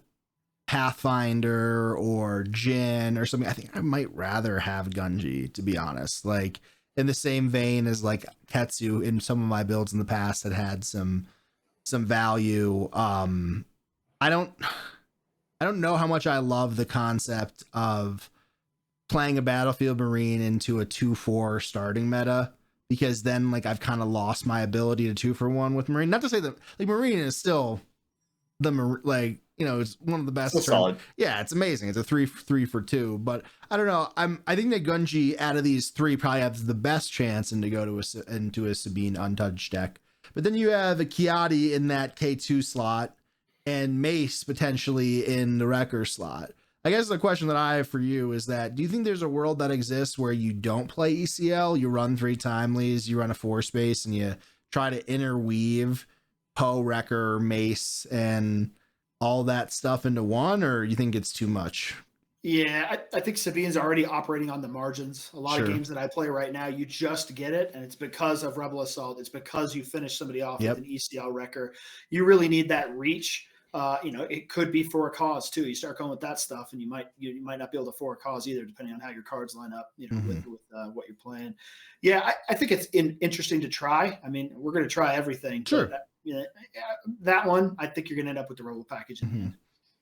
[SPEAKER 1] Pathfinder or Jin or something, I think I might rather have Gunji, to be honest. Like, in the same vein as like Ketsu in some of my builds in the past that had some value. I don't know how much I love the concept of playing a Battlefield Marine into a 2/4 starting meta, because then like I've kind of lost my ability to 2-for-1 with Marine. Not to say that like Marine is still you know, it's one of the best.
[SPEAKER 3] So solid.
[SPEAKER 1] Yeah, it's amazing. It's a 3 for 2. But I don't know. I think that Gunji out of these 3 probably has the best chance into go to into a Sabine untouched deck. But then you have a Kiadi in that K2 slot and Mace potentially in the Wrecker slot. I guess the question that I have for you is that, do you think there's a world that exists where you don't play ECL, you run 3 timelies, you run a 4 space, and you try to interweave Poe, Wrecker, Mace, and all that stuff into one, or you think it's too much?
[SPEAKER 2] Yeah, I think Sabine's already operating on the margins. A lot of games that I play right now, you just get it, and it's because of Rebel Assault. It's because you finish somebody off with an ECL Wrecker. You really need that reach. You know, it could be for a cause too. You start going with that stuff, and you might not be able to for a cause either, depending on how your cards line up. You know, with what you're playing. Yeah, I think it's interesting to try. I mean, we're going to try everything.
[SPEAKER 1] Sure.
[SPEAKER 2] But, you know, that one, I think you're going to end up with the Rebel package in the end.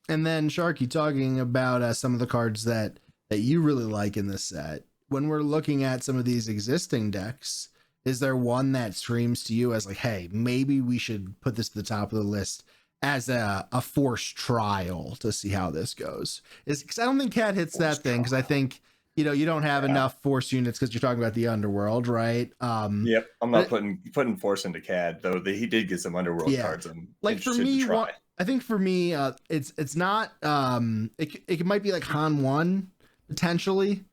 [SPEAKER 1] And then Sharky, talking about some of the cards that you really like in this set. When we're looking at some of these existing decks, is there one that screams to you as like, hey, maybe we should put this at the top of the list as a forced trial to see how this goes? Is because I don't think Cat hits that thing, because I think, you know, you don't have enough force units because you're talking about the underworld, right?
[SPEAKER 3] Yep, I'm not putting force into CAD, though. He did get some underworld cards. I'm
[SPEAKER 1] like, for me, I think for me, it's not it might be like Han 1 potentially,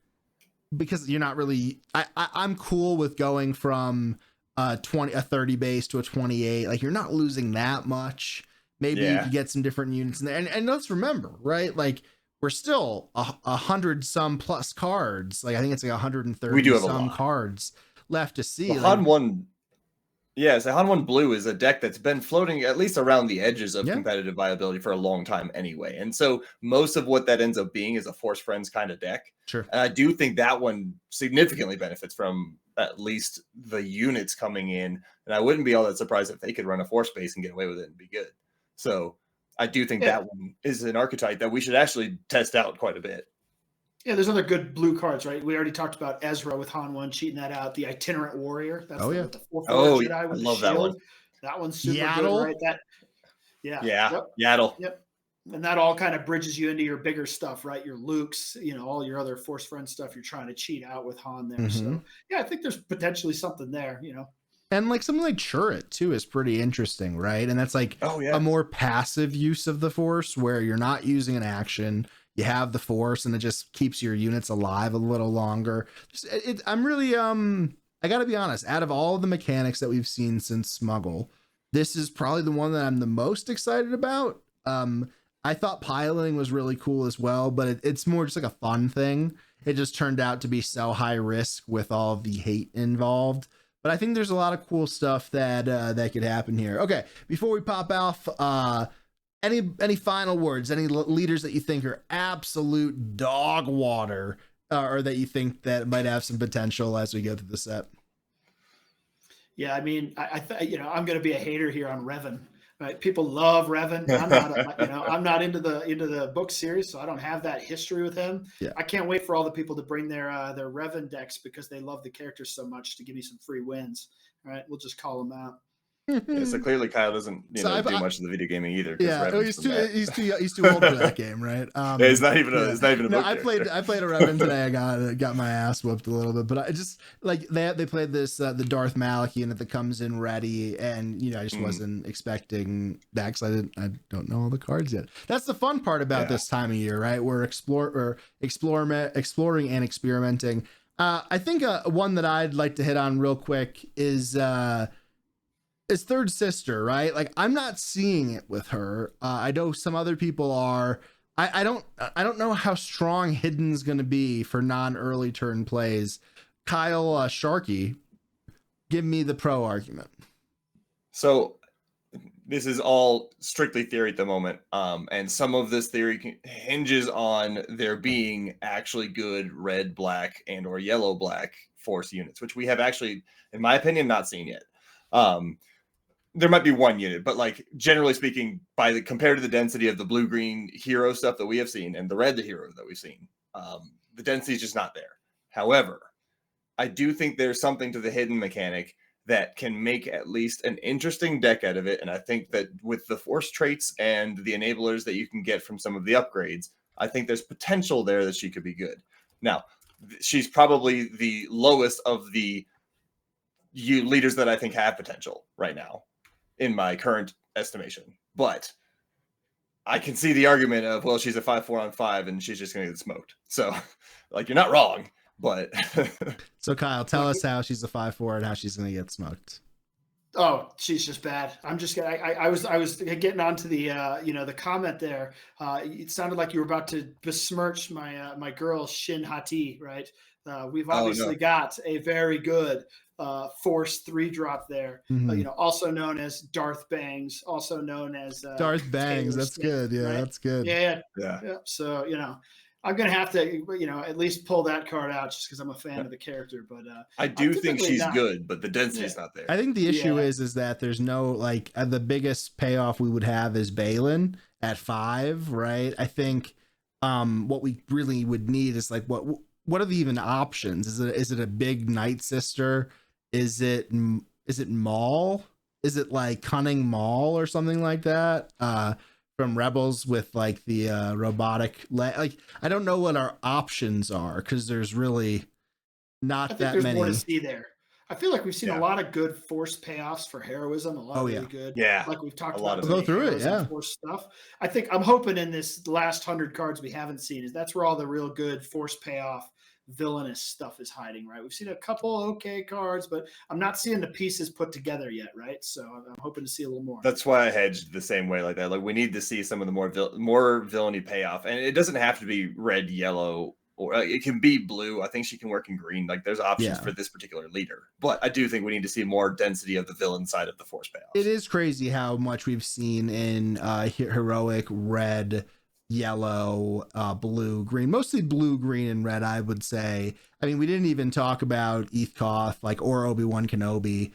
[SPEAKER 1] because you're not really I'm cool with going from a 30 base to a 28. Like, you're not losing that much. Maybe you could get some different units in there. And let's remember, right? Like, we're still 100 some plus cards. Like, I think it's like 130
[SPEAKER 3] we do have
[SPEAKER 1] some cards left to see.
[SPEAKER 3] Well, Han 1, so Han 1 Blue is a deck that's been floating at least around the edges of competitive viability for a long time anyway. And so most of what that ends up being is a Force Friends kind of deck.
[SPEAKER 1] Sure.
[SPEAKER 3] And I do think that one significantly benefits from at least the units coming in. And I wouldn't be all that surprised if they could run a Force base and get away with it and be good. So I do think that one is an archetype that we should actually test out quite a bit.
[SPEAKER 2] Yeah, there's other good blue cards, right? We already talked about Ezra with Han 1 cheating that out. The Itinerant Warrior. That's the 4/4 Jedi with
[SPEAKER 3] I love
[SPEAKER 2] the shield.
[SPEAKER 3] that one.
[SPEAKER 2] That one's super good, right?
[SPEAKER 3] Yaddle.
[SPEAKER 2] Yep. And that all kind of bridges you into your bigger stuff, right? Your Lukes, you know, all your other Force Friend stuff you're trying to cheat out with Han there. So, yeah, I think there's potentially something there, you know.
[SPEAKER 1] And like something like Churret too is pretty interesting, right? And that's like a more passive use of the Force, where you're not using an action, you have the Force, and it just keeps your units alive a little longer. I'm really I gotta be honest, out of all the mechanics that we've seen since Smuggle, this is probably the one that I'm the most excited about. I thought piloting was really cool as well, but it's more just like a fun thing. It just turned out to be so high risk with all the hate involved. But I think there's a lot of cool stuff that could happen here. Okay, before we pop off, any final words? Any leaders that you think are absolute dog water, or that you think that might have some potential as we go through the set?
[SPEAKER 2] Yeah, I mean, I'm going to be a hater here on Revan. Right? People love Revan. I'm not, I'm not into the book series, so I don't have that history with him.
[SPEAKER 1] Yeah.
[SPEAKER 2] I can't wait for all the people to bring their Revan decks because they love the characters so much to give me some free wins. All right, we'll just call them out.
[SPEAKER 3] So clearly Kyle doesn't do much of the video gaming either.
[SPEAKER 1] Yeah, he's too old for that game, right?
[SPEAKER 3] It's not even a book.
[SPEAKER 1] I played a Revan today. I got my ass whooped a little bit, but I just like they played this the Darth Malak unit that comes in ready, and I just wasn't expecting that because I don't know all the cards yet. That's the fun part about this time of year, right? We're exploring and experimenting. I think one that I'd like to hit on real quick is Third Sister, right? Like, I'm not seeing it with her. I know some other people are. I don't know how strong Hidden's going to be for non-early turn plays. Kyle, Sharkey, give me the pro argument.
[SPEAKER 3] So this is all strictly theory at the moment. And some of this theory hinges on there being actually good red, black, and or yellow, black Force units, which we have actually, in my opinion, not seen yet. There might be one unit, but like generally speaking, compared to the density of the blue-green hero stuff that we have seen and the red hero that we've seen, the density is just not there. However, I do think there's something to the hidden mechanic that can make at least an interesting deck out of it. And I think that with the force traits and the enablers that you can get from some of the upgrades, I think there's potential there that she could be good. Now, she's probably the lowest of the leaders that I think have potential right now in my current estimation. But I can see the argument of, well, she's a 5/4 on 5 and she's just going to get smoked. So, like, you're not wrong, but.
[SPEAKER 1] So, Kyle, tell us how she's a 5/4 and how she's going to get smoked.
[SPEAKER 2] Oh, she's just bad. I'm just gonna. I was getting onto the the comment there. It sounded like you were about to besmirch my my girl Shin Hati, right? We've obviously got a very good Force 3-drop there. Also known as Darth Bangs, also known as
[SPEAKER 1] Darth Bangs. That's
[SPEAKER 2] Stick,
[SPEAKER 1] good. Yeah,
[SPEAKER 2] right?
[SPEAKER 1] that's good.
[SPEAKER 2] Yeah. So I'm gonna have to, at least pull that card out just because I'm a fan of the character. But
[SPEAKER 3] I do think she's good, but the density's not there.
[SPEAKER 1] I think the issue is that there's no the biggest payoff we would have is Balin at 5, right? I think what we really would need is what are the even options? Is it a big Night Sister? Is it Maul? Is it like Cunning Maul or something like that? From Rebels with the robotic I don't know what our options are because there's really not that many.
[SPEAKER 2] There's more to see there. I feel like we've seen a lot of good Force payoffs for heroism. A lot of really good.
[SPEAKER 3] Yeah.
[SPEAKER 2] Like we've talked about.
[SPEAKER 1] Go through it. Yeah.
[SPEAKER 2] Force stuff. I'm hoping in this last 100 cards we haven't seen that's where all the real good Force payoff villainous stuff is hiding, right? We've seen a couple okay cards, but I'm not seeing the pieces put together yet, right? So I'm hoping to see a little more.
[SPEAKER 3] That's why I hedged the same way like that. Like we need to see some of the more villainy payoff, and it doesn't have to be red, yellow, or it can be blue. I think she can work in green. Like there's options for this particular leader, but I do think we need to see more density of the villain side of the Force payoff.
[SPEAKER 1] It is crazy how much we've seen in heroic red, yellow, blue, green, mostly blue, green, and red, I would say. I mean, we didn't even talk about Eth Koth, or Obi-Wan Kenobi,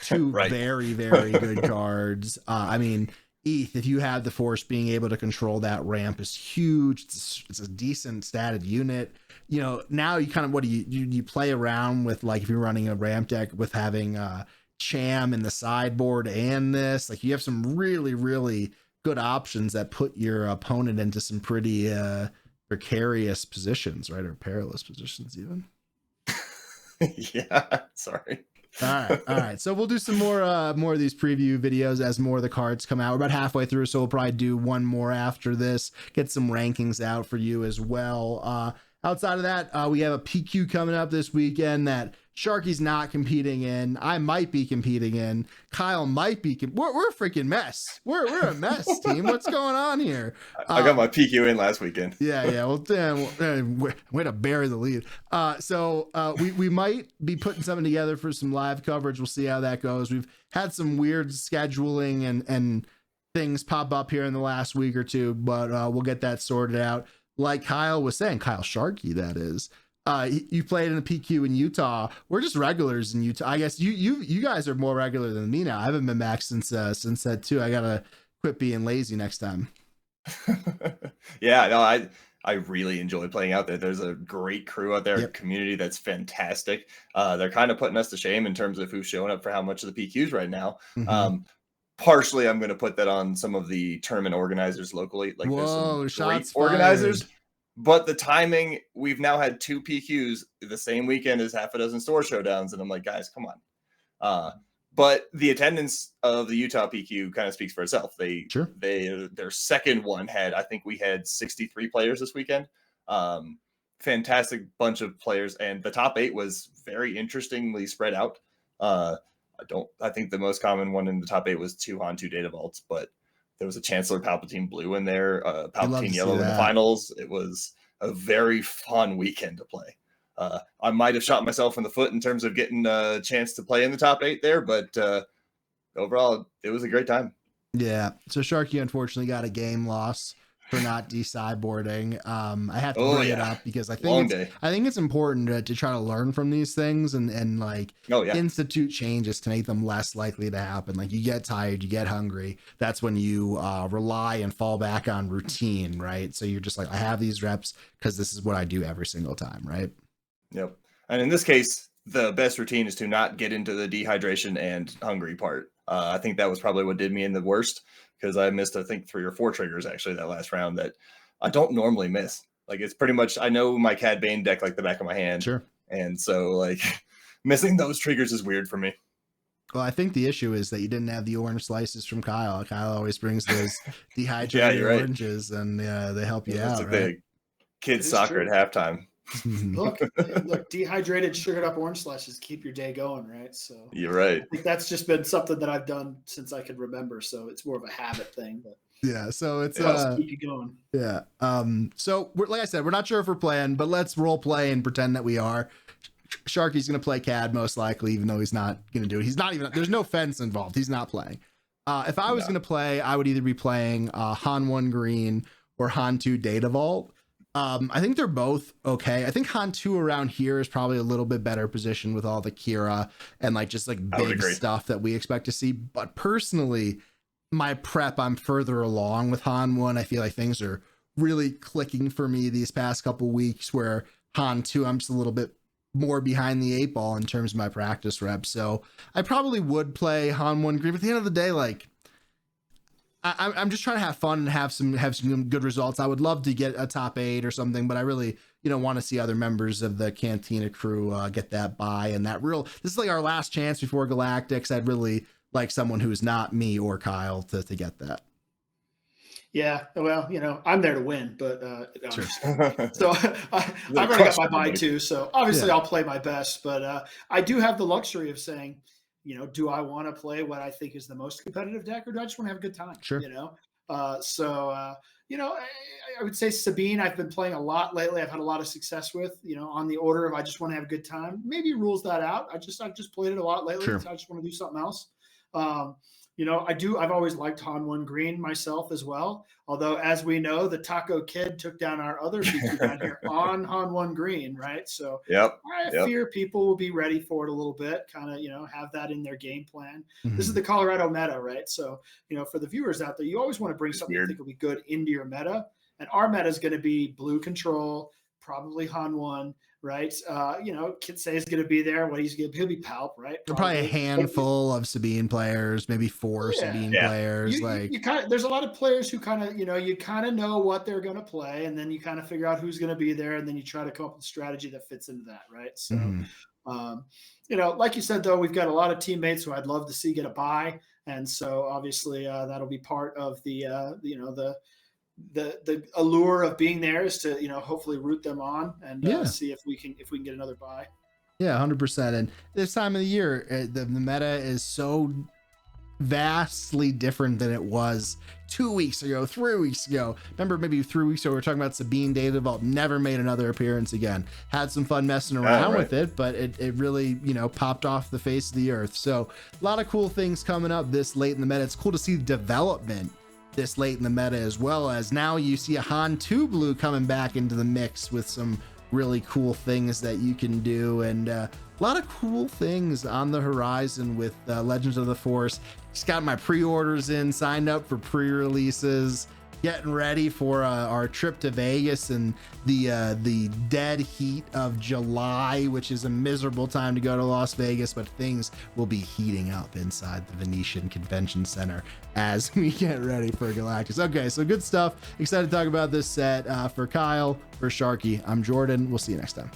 [SPEAKER 1] two very, very good cards. I mean, Eth, if you have the Force, being able to control that ramp is huge. It's a decent statted unit. Now you kind of, what do you play around with, if you're running a ramp deck with having Cham in the sideboard and this, you have some really, really good options that put your opponent into some pretty precarious positions, right? Or perilous positions even.
[SPEAKER 3] Yeah, sorry.
[SPEAKER 1] All right. So we'll do some more of these preview videos as more of the cards come out. We're about halfway through, so we'll probably do one more after this, get some rankings out for you as well. Outside of that, we have a PQ coming up this weekend that Sharky's not competing in. I might be competing in. Kyle might be. We're a freaking mess. We're a mess, team. What's going on here?
[SPEAKER 3] I got my PQ in last weekend.
[SPEAKER 1] Yeah. Well, damn, way to bury the lead. So we might be putting something together for some live coverage. We'll see how that goes. We've had some weird scheduling and things pop up here in the last week or two, but we'll get that sorted out. Like Kyle was saying, Kyle Sharkey, that is. You played in the PQ in Utah. We're just regulars in Utah. I guess you guys are more regular than me now. I haven't been back since that too. I gotta quit being lazy next time.
[SPEAKER 3] Yeah, no, I really enjoy playing out there. There's a great crew out there, community that's fantastic. They're kind of putting us to shame in terms of who's showing up for how much of the PQs right now. Partially, I'm going to put that on some of the tournament organizers locally. There's some great organizers. But the timing, we've now had 2 PQs the same weekend as half a dozen store showdowns. And I'm like, guys, come on. But the attendance of the Utah PQ kind of speaks for itself. Their second one I think we had 63 players this weekend. Fantastic bunch of players. And the top 8 was very interestingly spread out. I think the most common one in the top 8 was 2 Han, 2 Data Vaults, but there was a Chancellor Palpatine Blue in there, Palpatine Yellow in the finals. It was a very fun weekend to play. I might have shot myself in the foot in terms of getting a chance to play in the top 8 there, but overall, it was a great time.
[SPEAKER 1] Yeah. So Sharky unfortunately got a game loss for not de-sideboarding. I have to bring it up because I think it's important to try to learn from these things and institute changes to make them less likely to happen. Like, you get tired, you get hungry. That's when you rely and fall back on routine, right? So you're just like, I have these reps because this is what I do every single time, right?
[SPEAKER 3] Yep. And in this case, the best routine is to not get into the dehydration and hungry part. I think that was probably what did me in the worst, because I missed, I think, 3 or 4 triggers actually that last round that I don't normally miss. Like, it's pretty much, I know my Cad Bane deck like the back of my hand.
[SPEAKER 1] Sure.
[SPEAKER 3] And so, like, missing those triggers is weird for me.
[SPEAKER 1] Well, I think the issue is that you didn't have the orange slices from Kyle. Kyle always brings those dehydrated oranges, and they help you out.
[SPEAKER 3] It's like
[SPEAKER 1] right?
[SPEAKER 3] the kids soccer at halftime.
[SPEAKER 2] Look, dehydrated, sugared up orange slices keep your day going, right? So
[SPEAKER 3] you're right.
[SPEAKER 2] I think that's just been something that I've done since I could remember. So it's more of a habit thing, but
[SPEAKER 1] yeah. So it's
[SPEAKER 2] keep you going.
[SPEAKER 1] Yeah. So like I said, we're not sure if we're playing, but let's role play and pretend that we are. Sharky's going to play Cad most likely, even though he's not going to do it. He's not even, there's no fence involved. He's not playing. If I was going to play, I would either be playing Han 1 Green or Han 2 Data Vault. I think they're both okay. I think Han 2 around here is probably a little bit better positioned with all the Kira and like just like big stuff that we expect to see. But personally, my prep, I'm further along with Han 1. I feel like things are really clicking for me these past couple weeks, where Han 2, I'm just a little bit more behind the 8 ball in terms of my practice reps. So I probably would play Han 1 Green, but at the end of the day, like I'm just trying to have fun and have some good results. I would love to get a top 8 or something, but I really, want to see other members of the Cantina crew get that bye, and this is like our last chance before Galactics. I'd really like someone who's not me or Kyle to get that.
[SPEAKER 2] Yeah, well, I'm there to win, but
[SPEAKER 1] sure.
[SPEAKER 2] So I've already got my bye too. So obviously I'll play my best, but I do have the luxury of saying, do I want to play what I think is the most competitive deck, or do I just want to have a good time?
[SPEAKER 1] Sure.
[SPEAKER 2] I would say Sabine, I've been playing a lot lately. I've had a lot of success with, on the order of I just want to have a good time. Maybe rules that out. I've just played it a lot lately.
[SPEAKER 1] Sure.
[SPEAKER 2] So I just want to do something else. I've always liked Han 1 Green myself as well. Although, as we know, the Taco Kid took down our other feature down here on Han 1 Green, right? So I fear people will be ready for it a little bit, kind of, have that in their game plan. Mm-hmm. This is the Colorado meta, right? So, for the viewers out there, you always want to bring something you think will be good into your meta. And our meta is going to be blue control, probably Han 1. Right. Kitsay is going to be there. He'll be Palp, right?
[SPEAKER 1] Probably a handful of Sabine players, maybe 4 Sabine players.
[SPEAKER 2] There's a lot of players who kind of, you kind of know what they're going to play, and then you kind of figure out who's going to be there, and then you try to come up with a strategy that fits into that. Right. So, like you said, though, we've got a lot of teammates who I'd love to see get a bye. And so obviously that'll be part of the allure of being there is to hopefully root them on and see if we can get another bye.
[SPEAKER 1] 100%. And this time of the year, the meta is so vastly different than it was 2 weeks ago, 3 weeks ago. Remember, maybe 3 weeks ago we were talking about Sabine Data Vault never made another appearance again. Had some fun messing around with it, but it really popped off the face of the earth. So a lot of cool things coming up this late in the meta. It's cool to see the development this late in the meta, as well as now you see a Han 2 blue coming back into the mix with some really cool things that you can do, and a lot of cool things on the horizon with Legends of the Force. Just got my pre-orders in, signed up for pre-releases, getting ready for our trip to Vegas and the dead heat of July, which is a miserable time to go to Las Vegas, but things will be heating up inside the Venetian Convention Center as we get ready for Galactus. Okay, so good stuff. Excited to talk about this set. For Kyle, for Sharkey, I'm Jordan. We'll see you next time.